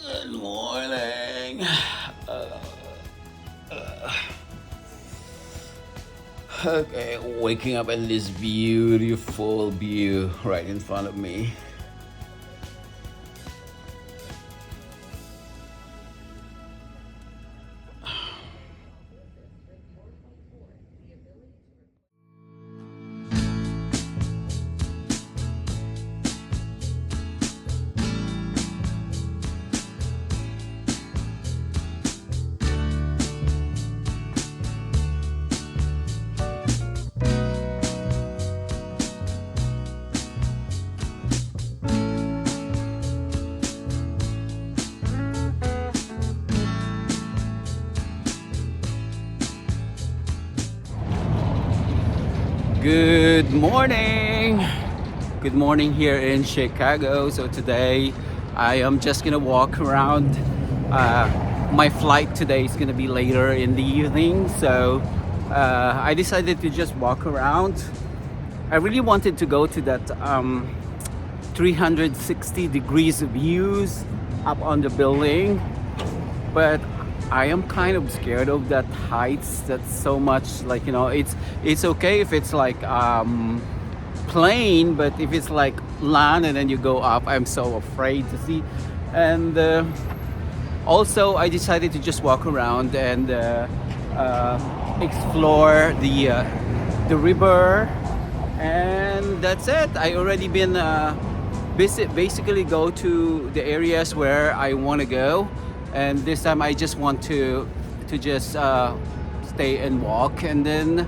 Good morning. Uh, okay, waking up in this beautiful view right in front of me. Good morning. Good morning here in Chicago. So today I am just gonna walk around. My flight today is gonna be later in the evening, so I decided to just walk around. I really wanted to go to that 360 degrees views up on the building, but I am kind of scared of that heights. That's so much, like, it's okay if it's like plane, but if it's like land and then you go up, I'm so afraid to see. And also I decided to just walk around and explore the river, and that's it. I already been basically go to the areas where I want to go, and this time I just want to just stay and walk, and then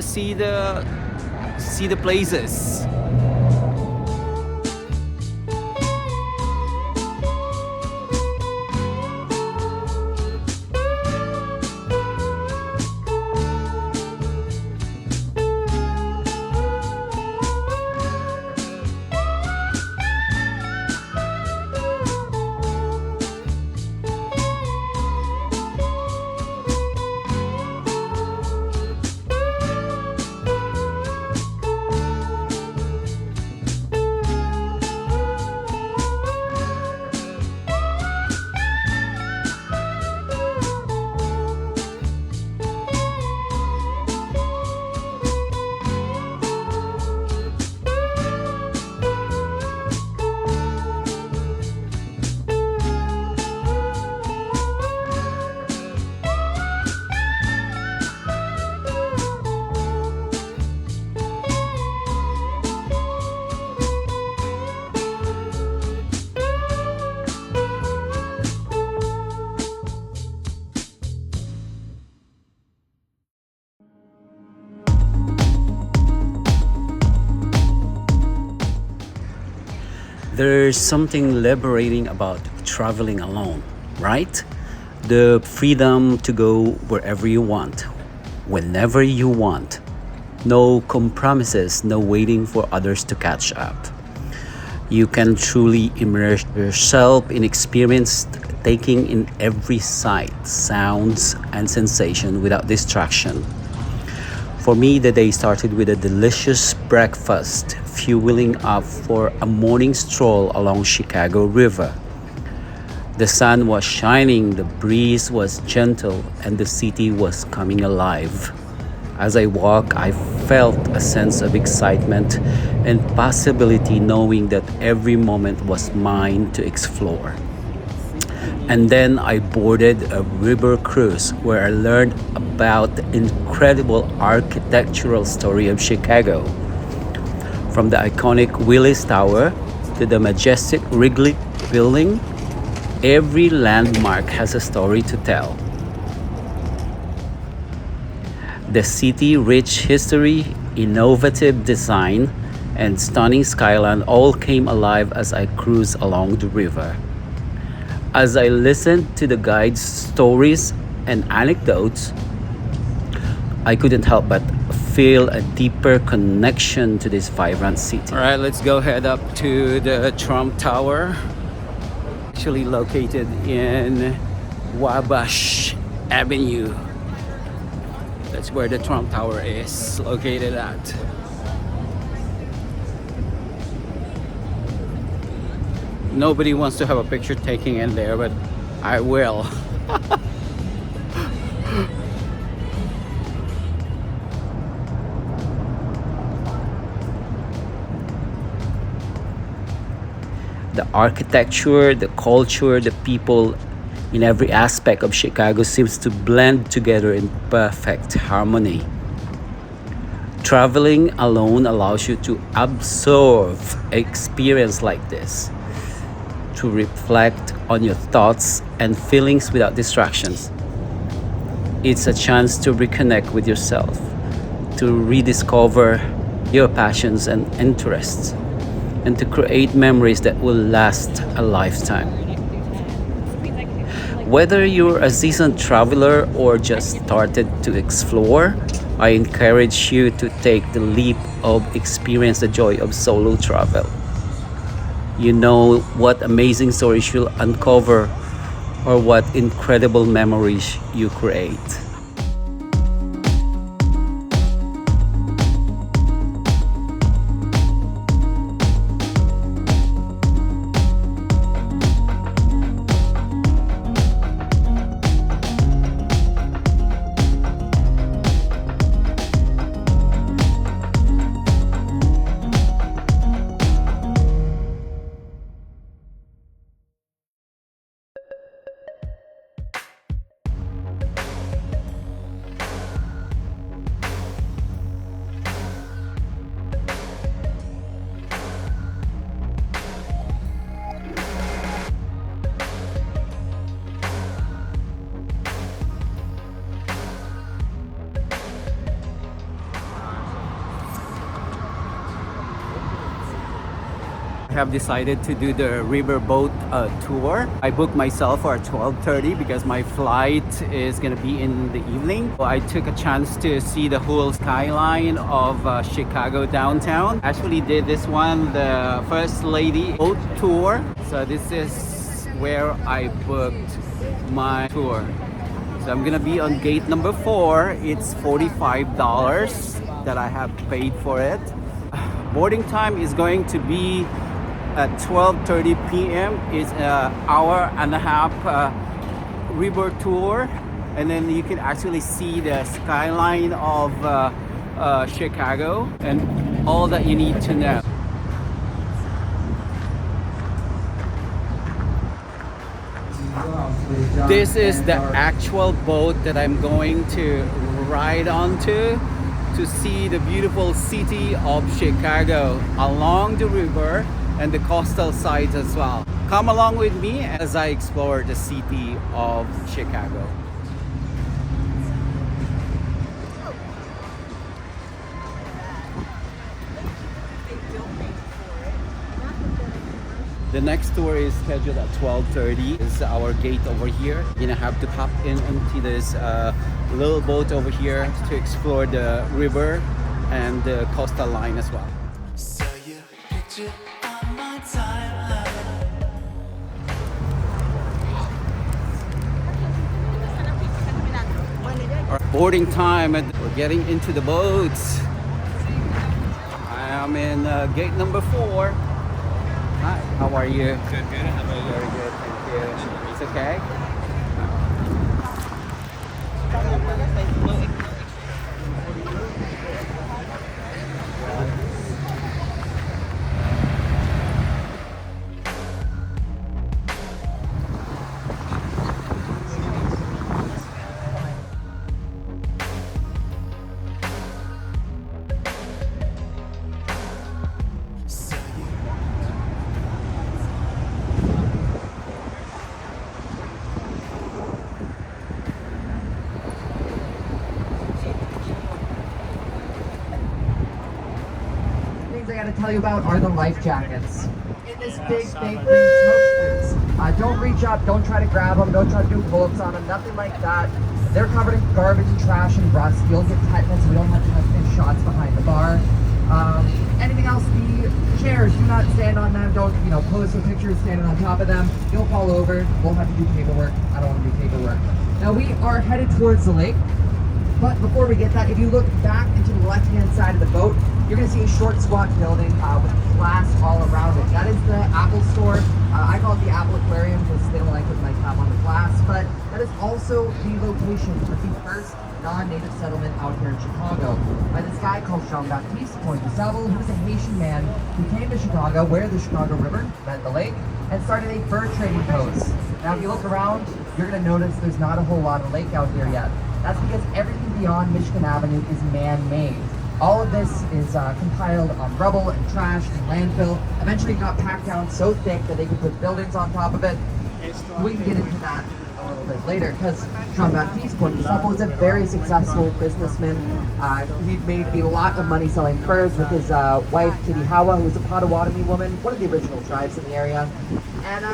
see the places. There's something liberating about traveling alone, right? The freedom to go wherever you want, whenever you want. No compromises, no waiting for others to catch up. You can truly immerse yourself in experience, taking in every sight, sounds, and sensation without distraction. For me, the day started with a delicious breakfast, fueling up for a morning stroll along Chicago River. The sun was shining, the breeze was gentle, and the city was coming alive. As I walked, I felt a sense of excitement and possibility, knowing that every moment was mine to explore. And then I boarded a river cruise where I learned about the incredible architectural story of Chicago. From the iconic Willis Tower to the majestic Wrigley Building, every landmark has a story to tell. The city's rich history, innovative design, and stunning skyline all came alive as I cruised along the river. As I listened to the guides' stories and anecdotes, I couldn't help but feel a deeper connection to this vibrant city. All right, let's go head up to the Trump Tower, actually located in Wabash Avenue. That's where the Trump Tower is located at. Nobody wants to have a picture taking in there, but I will. The architecture, the culture, the people in every aspect of Chicago seems to blend together in perfect harmony. Traveling alone allows you to absorb experience like this, to reflect on your thoughts and feelings without distractions. It's a chance to reconnect with yourself, to rediscover your passions and interests, and to create memories that will last a lifetime. Whether you're a seasoned traveler or just started to explore, I encourage you to take the leap of experience the joy of solo travel. You know what amazing stories you'll uncover or what incredible memories you create. I have decided to do the riverboat tour. I booked myself for 12:30 because my flight is gonna be in the evening. So I took a chance to see the whole skyline of Chicago downtown. Actually did this one, the First Lady boat tour. So this is where I booked my tour. So I'm gonna be on gate number 4. It's $45 that I have paid for it. Boarding time is going to be at 12:30 p.m. It's an hour and a half river tour, and then you can actually see the skyline of Chicago and all that you need to know. This is the actual boat that I'm going to ride onto to see the beautiful city of Chicago along the river and the coastal sides as well. Come along with me as I explore the city of Chicago. The next tour is scheduled at 12:30. This is our gate over here. You're gonna have to hop in onto this little boat over here to explore the river and the coastal line as well. So you picture on my timeline. Our boarding time, and we're getting into the boats. I am in gate number 4. Hi, how are you? Good, good. How about you? Very good, thank you. It's okay? I gotta tell you about are the life jackets. In this big green smoke screens. Don't reach up, don't try to grab them, don't try to do pull-ups on them, nothing like that. They're covered in garbage and trash and rust. You'll get tetanus, we don't have to have shots behind the bar. Anything else, the chairs, do not stand on them, don't, pose for pictures standing on top of them. You'll fall over, we'll have to do paperwork. I don't want to do paperwork. Now we are headed towards the lake. But before we get that, if you look back into the left-hand side of the boat, you're going to see a short, squat building with glass all around it. That is the Apple Store. I call it the Apple Aquarium because they don't like it when I tap on the glass, but that is also the location for the first non-native settlement out here in Chicago by this guy called Jean-Baptiste Pointe-de-Sable, who was a Haitian man who came to Chicago where the Chicago River met the lake and started a fur trading post. Now if you look around, you're going to notice there's not a whole lot of lake out here yet. That's because everything beyond Michigan Avenue is man-made. All of this is compiled on rubble and trash and landfill. Eventually it got packed down so thick that they could put buildings on top of it. We can get into that a little bit later because Jean-Baptiste Pointe-de-Sable was a very successful businessman. He made a lot of money selling furs with his wife, Kitty Hawa, who was a Potawatomi woman, one of the original tribes in the area. And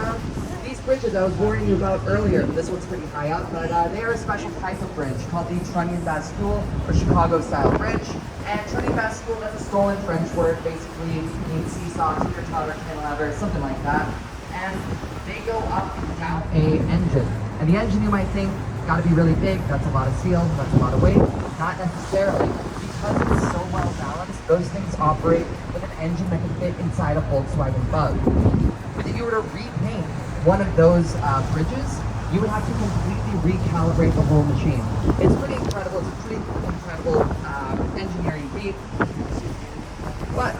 these bridges I was warning you about earlier, this one's pretty high up, but they are a special type of bridge called the Trunnion Bastille or Chicago-style bridge. And Trunnion Bastille, that's a stolen French word, basically means seesaw, teeter-totter, cantilever, something like that. And they go up and down a engine. And the engine, you might think, got to be really big, that's a lot of steel, that's a lot of weight. Not necessarily. Because it's so well balanced, those things operate with an engine that can fit inside a Volkswagen Bug. But if you were to repaint one of those bridges, you would have to completely recalibrate the whole machine. It's pretty incredible. It's a pretty incredible engineering feat. But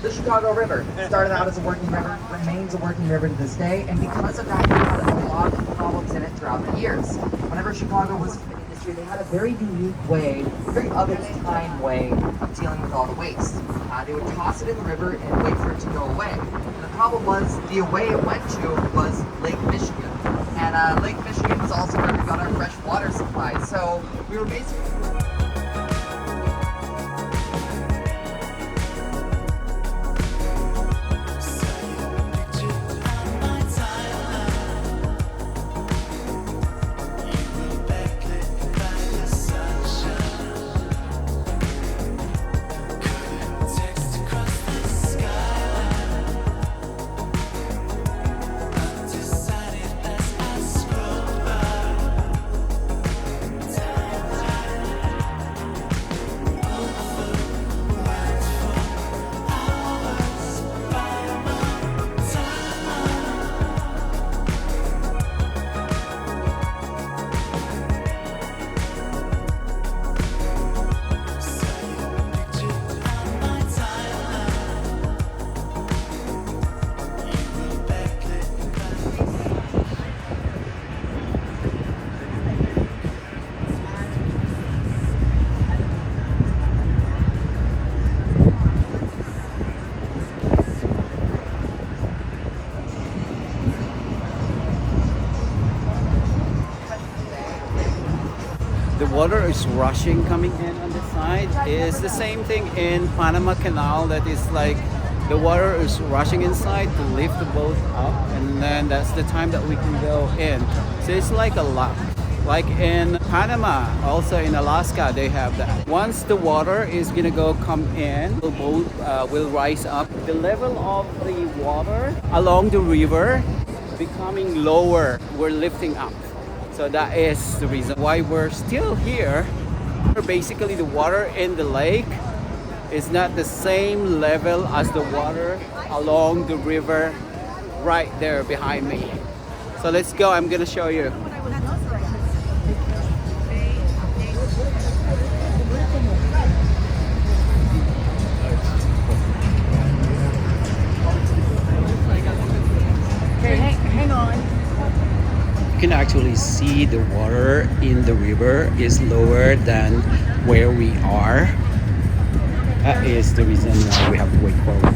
the Chicago River started out as a working river, remains a working river to this day, and because of that, it had a lot of problems in it throughout the years. Whenever Chicago was in industry, they had a very unique way, very of its time way of dealing with all the waste. They would toss it in the river and wait for it to go away. And the problem was, the away it went to was Lake Michigan. And Lake Michigan was also where we got our fresh water supply. So we were basically... The water is rushing coming in on the side. It's the same thing in Panama Canal, that is like the water is rushing inside to lift the boat up, and then that's the time that we can go in. So it's like a lot. Like in Panama, also in Alaska, they have that. Once the water is gonna come in, the boat will rise up. The level of the water along the river becoming lower, we're lifting up. So that is the reason why we're still here. Basically, the water in the lake is not the same level as the water along the river right there behind me. So let's go, I'm gonna show you. Hang on. You can actually see the water in the river is lower than where we are. That is the reason why we have to wait for a while.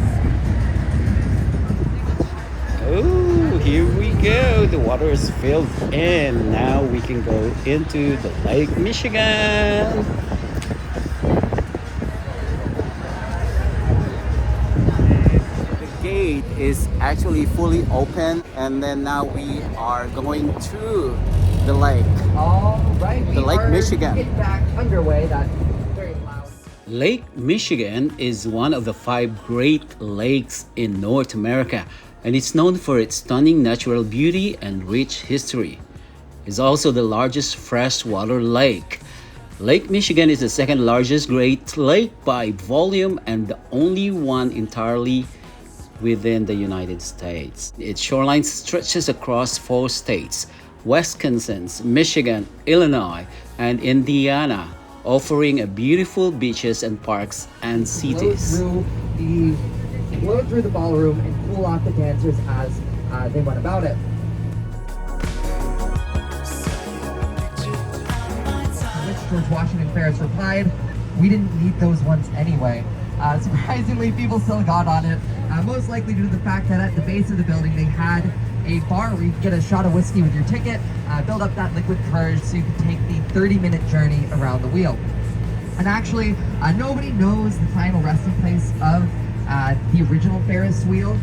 Oh, here we go. The water is filled in. Now we can go into the Lake Michigan. Gate is actually fully open, and then now we are going through the lake. All right, The Lake Michigan. Get back underway. That very loud. Lake Michigan is one of the 5 Great Lakes in North America, and it's known for its stunning natural beauty and rich history. It's also the largest freshwater lake. Lake Michigan is the second largest Great Lake by volume and the only one entirely within the United States. Its shoreline stretches across 4 states: Wisconsin, Michigan, Illinois, and Indiana, offering a beautiful beaches and parks and cities. Flow through the ballroom and cool off the dancers as they went about it. Which George Washington Ferris replied, "We didn't need those ones anyway." Surprisingly, people still got on it, most likely due to the fact that at the base of the building they had a bar where you could get a shot of whiskey with your ticket, build up that liquid courage so you could take the 30-minute journey around the wheel. And actually, nobody knows the final resting place of the original Ferris wheel,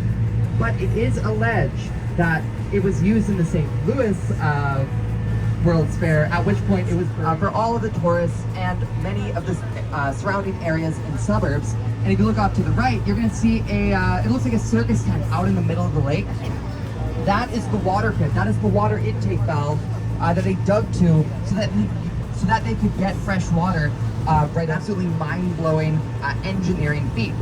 but it is alleged that it was used in the St. Louis World's Fair, at which point it was for all of the tourists and many of the surrounding areas and suburbs. And if you look off to the right, you're going to see it looks like a circus tent out in the middle of the lake. That is the water pit. That is the water intake valve that they dug to so that they could get fresh water. Right, absolutely mind-blowing engineering feat.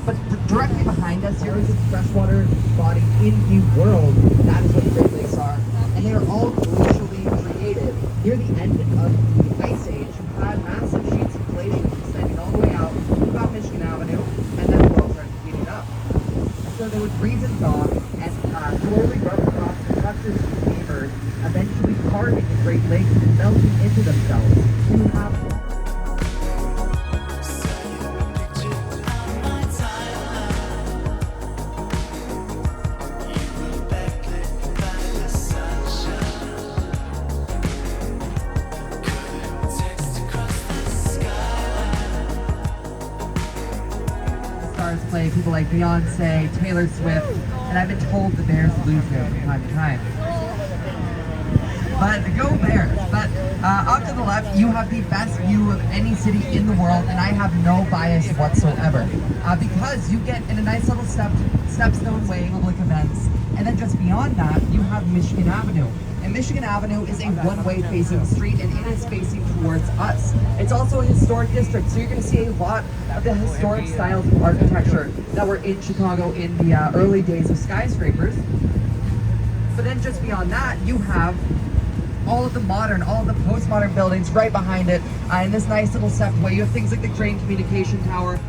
But directly behind us here is a freshwater body in the world. That is what the Great Lakes are. And they are all glacially created. Near the end of the Ice Age, you had massive sheets of glacier extending all the way out about Michigan Avenue, and then the world started heating up. And so they would freeze and thaw, and slowly rub across the clusters of steamers, eventually carving the Great Lakes and melting into themselves. And you have play people like Beyonce, Taylor Swift, and I've been told the Bears lose there from time to time. But go Bears! But up to the left, you have the best view of any city in the world, and I have no bias whatsoever. Because you get in a nice little stepstone way, public events, and then just beyond that, you have Michigan Avenue. And Michigan Avenue is a one-way facing street, and it is facing towards us. It's also a historic district, so you're going to see a lot of the historic styles of architecture that were in Chicago in the early days of skyscrapers. But then just beyond that, you have all of the modern, all of the postmodern buildings right behind it. In this nice little stepped way, you have things like the Crane Communication Tower.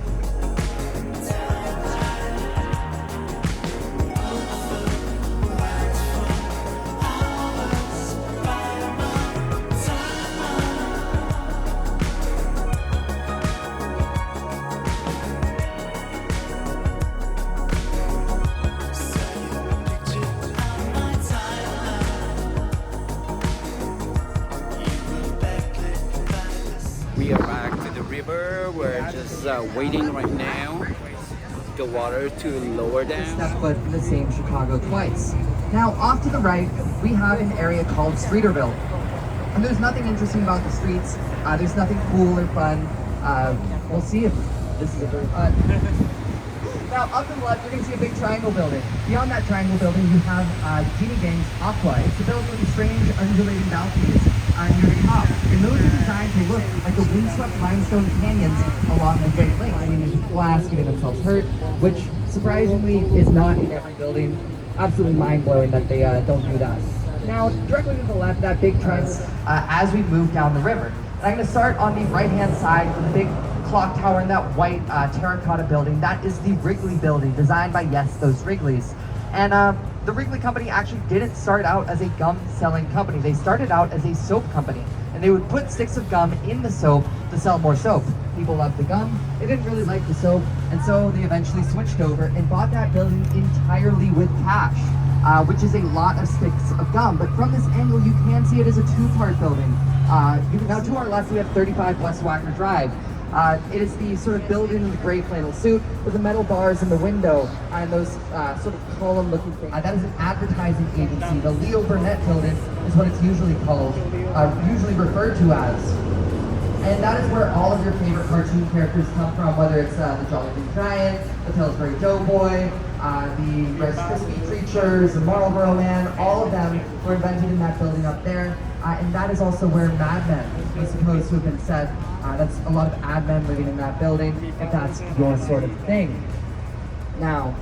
We are back to the river. We're just waiting right now the water to lower down. Step foot in the same Chicago twice. Now, off to the right, we have an area called Streeterville. And there's nothing interesting about the streets. There's nothing cool or fun. We'll see if this is a very fun. Now, up to the left, you're going to see a big triangle building. Beyond that triangle building, you have Genie Gang's Aqua. It's a building with strange undulating balconies near the top. And those are designed to look like the windswept limestone canyons along the Great Lakes. I mean, there's glass getting themselves hurt, which surprisingly is not in every building. Absolutely mind-blowing that they don't do that. Now, directly to the left, that big trend as we move down the river. And I'm going to start on the right-hand side with the big clock tower and that white terracotta building. That is the Wrigley Building, designed by, yes, those Wrigleys. And the Wrigley Company actually didn't start out as a gum-selling company. They started out as a soap company, and they would put sticks of gum in the soap to sell more soap. People loved the gum, they didn't really like the soap, and so they eventually switched over and bought that building entirely with cash, which is a lot of sticks of gum. But from this angle, you can see it as a two-part building. Now to our left, we have 35 West Wacker Drive. It is the sort of building in the gray flannel suit with the metal bars in the window and those sort of column-looking things. That is an advertising agency. The Leo Burnett Building is what it's usually called, usually referred to as. And that is where all of your favorite cartoon characters come from, whether it's the Jolly Green Giant, the Pillsbury Doughboy, the Rice Krispie Treats, the Marlboro Man. All of them were invented in that building up there. And that is also where Mad Men was supposed to have been set. That's a lot of ad men living in that building, if that's your sort of thing. Now,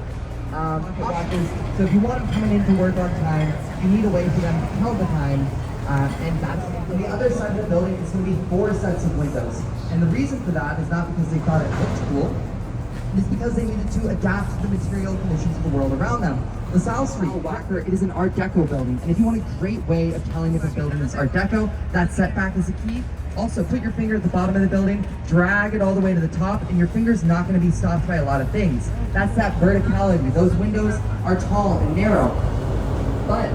pocket watches. So if you want them coming into work on time, you need a way for them to tell the time. And that's on the other side of the building. It's going to be 4 sets of windows. And the reason for that is not because they thought it looked cool. It's because they needed to adapt to the material conditions of the world around them. LaSalle Street, Wacker, it is an Art Deco building. And if you want a great way of telling if a building is Art Deco, that setback is a key. Also, put your finger at the bottom of the building, drag it all the way to the top, and your finger's not going to be stopped by a lot of things. That's that verticality. Those windows are tall and narrow. But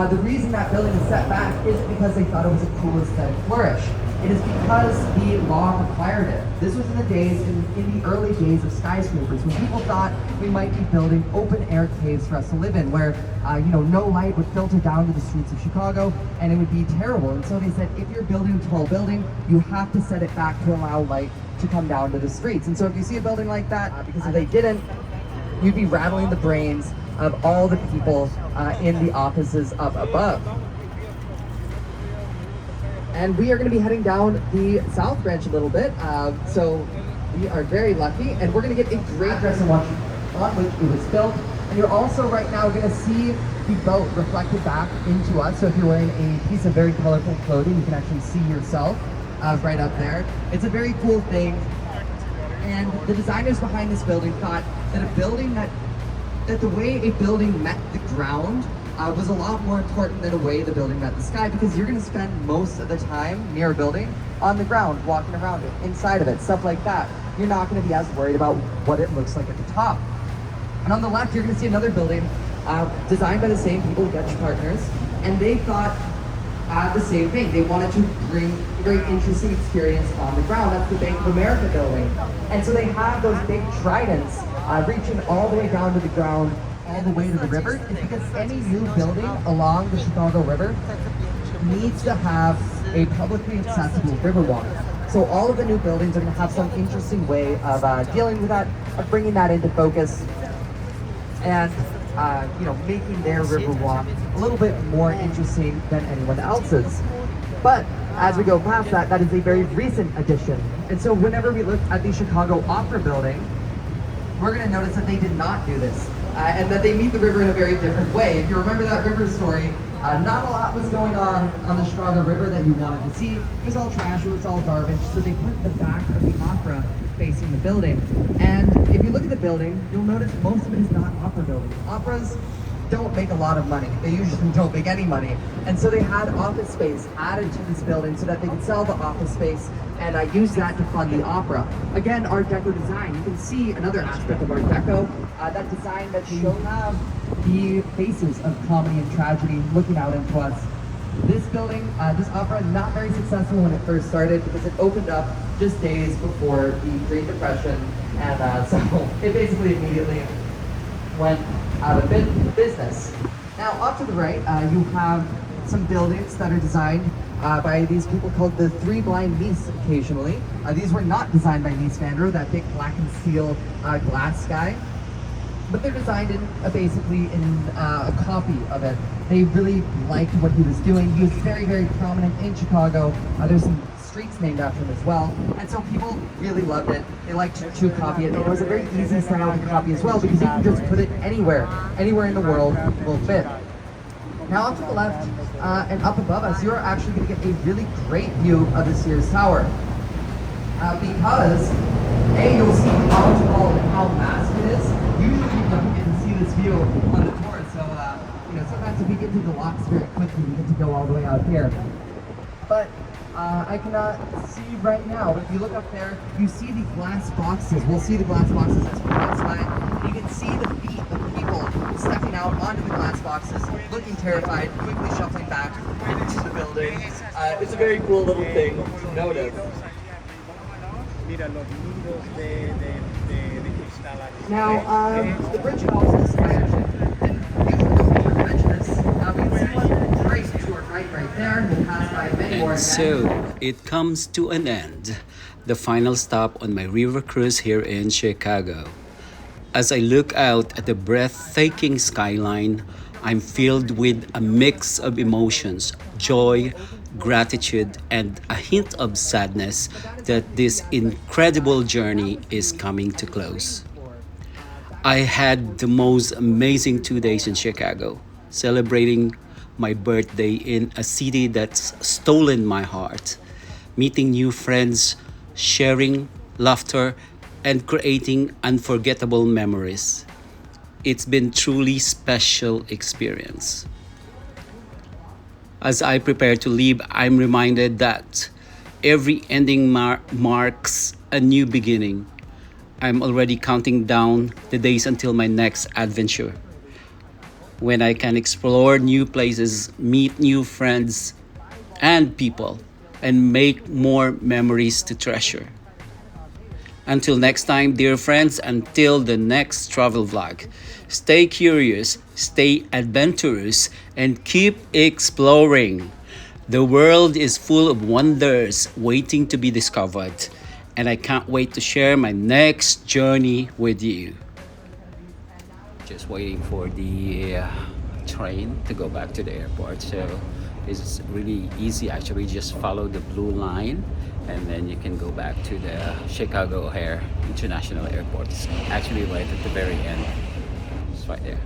the reason that building is set back isn't because they thought it was a cool aesthetic flourish. It is because the law required it. This was in the days, in the early days of skyscrapers, when people thought we might be building open air caves for us to live in, where no light would filter down to the streets of Chicago, and it would be terrible. And so they said, if you're building a tall building, you have to set it back to allow light to come down to the streets. And so if you see a building like that, because if they didn't, you'd be rattling the brains of all the people in the offices up above. And we are going to be heading down the South Branch a little bit, so we are very lucky, and we're going to get a great address on which it was built. And you're also right now going to see the boat reflected back into us. So if you're wearing a piece of very colorful clothing, you can actually see yourself right up there. It's a very cool thing. And the designers behind this building thought that the way a building met the ground was a lot more important than the way the building met the sky, because you're going to spend most of the time near a building on the ground, walking around it, inside of it, stuff like that. You're not going to be as worried about what it looks like at the top. And on the left, you're going to see another building designed by the same people, Dutch partners, and they thought the same thing. They wanted to bring a very interesting experience on the ground. That's the Bank of America building. And so they have those big tridents reaching all the way down to the ground, all the way to the river. It's because any new building along the Chicago River needs to have a publicly accessible riverwalk. So all of the new buildings are going to have some interesting way of dealing with that, of bringing that into focus, and making their riverwalk a little bit more interesting than anyone else's. But as we go past that, that is a very recent addition. And so whenever we look at the Chicago Opera Building, we're going to notice that they did not do this. And that they meet the river in a very different way. If you remember that river story, not a lot was going on the Chicago River that you wanted to see. It was all trash, it was all garbage, so they put the back of the opera facing the building. And if you look at the building, you'll notice most of it is not opera building. Operas don't make a lot of money. They usually don't make any money. And so they had office space added to this building so that they could sell the office space and use that to fund the opera. Again, Art Deco design. You can see another aspect of Art Deco, that design that show the faces of comedy and tragedy looking out into us. This building, this opera, not very successful when it first started because it opened up just days before the Great Depression, and so it basically immediately went out of business. Now, off to the right, you have some buildings that are designed by these people called the Three Blind Mice occasionally. These were not designed by Mies van der Rohe, that big black and steel glass guy, but they're designed basically in a copy of it. They really liked what he was doing. He was very, very prominent in Chicago. There's some streets named after him as well, and so people really loved it. They liked to copy it, and it was a very easy style to copy as well because you can just put it anywhere in the world will fit. Now off to the left and up above us, you're actually going to get a really great view of the Sears Tower because you'll see how tall and how massive it is. Usually you don't get to see this view on the tour, so sometimes if we get to the locks very quickly, we get to go all the way out here. But I cannot see right now, but if you look up there, you see the glass boxes. We'll see the glass boxes as we go outside. You can see the feet of people stepping out onto the glass boxes, looking terrified, quickly shuffling back into the building. It's a very cool little thing to notice. Now, the bridge houses, I actually didn't usually mention this. We can see one great to our right there. We'll pass by many more. So it comes to an end, the final stop on my river cruise here in Chicago. As I look out at the breathtaking skyline, I'm filled with a mix of emotions, joy, gratitude, and a hint of sadness that this incredible journey is coming to close. I had the most amazing 2 days in Chicago, celebrating my birthday in a city that's stolen my heart, meeting new friends, sharing laughter, and creating unforgettable memories. It's been truly special experience. As I prepare to leave, I'm reminded that every ending marks a new beginning. I'm already counting down the days until my next adventure, when I can explore new places, meet new friends and people, and make more memories to treasure. Until next time, dear friends, until the next travel vlog, stay curious, stay adventurous, and keep exploring. The world is full of wonders waiting to be discovered, and I can't wait to share my next journey with you. Just waiting for the train to go back to the airport. So it's really easy, actually. Just follow the blue line and then you can go back to the Chicago O'Hare International Airport. It's actually right at the very end. It's right there.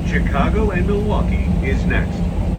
Chicago and Milwaukee is next.